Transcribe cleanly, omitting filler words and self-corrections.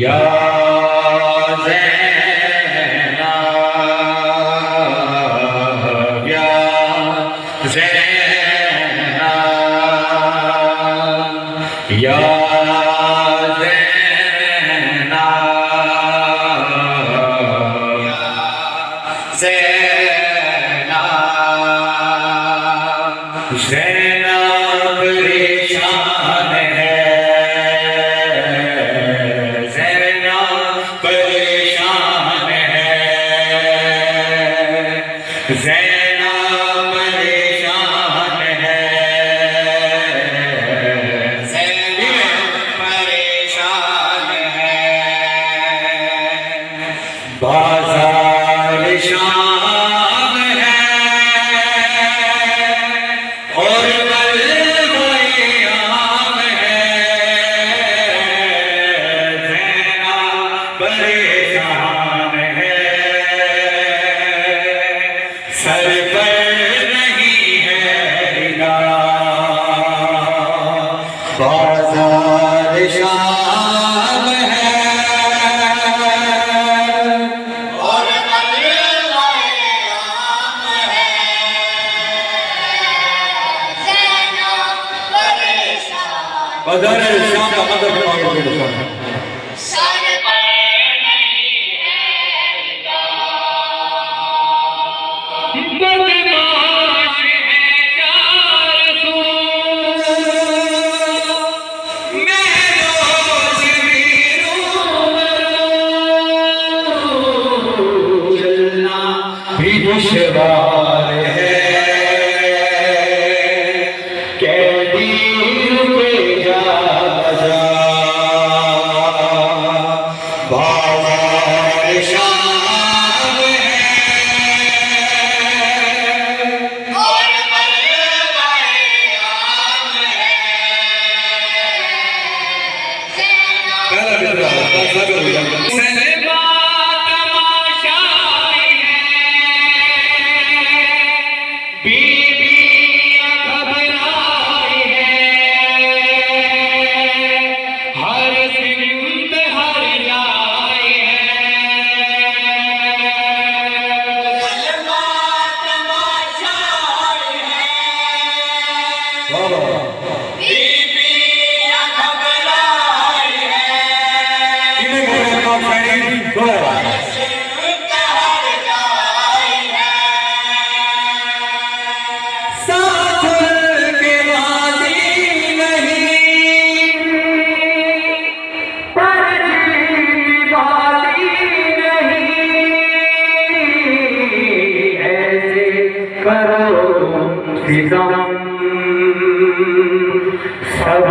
या ज़ैनब या ज़ैनब या ज़ैनब परेशान है, ज़ैनब परेशान है, ज़ैनब परेशान है, ज़ैनब परेशान है। बाज़ार शाम है और बलगोयाम है, ज़ैनब परेशान है, सर पर नहीं है हिलाल। बाज़ार शाम है और बलगोयाम है, बाज़ार शाम का मतलब है सर पर नहीं है बदमाश है चार सू, मैं रोज भी चलना भी दुश्वार है, कैदी रुके जा बजा। बाज़ार शाम है और बलगोयाम है, सलमा तमाशाई है, बीबियां घबराई है, हर सिमत हर जाए है, सलमा तमाशाई है, बीबियां घबराई है, साथ के वादी नहीं पर वाली नहीं, ऐसे करो सितम सब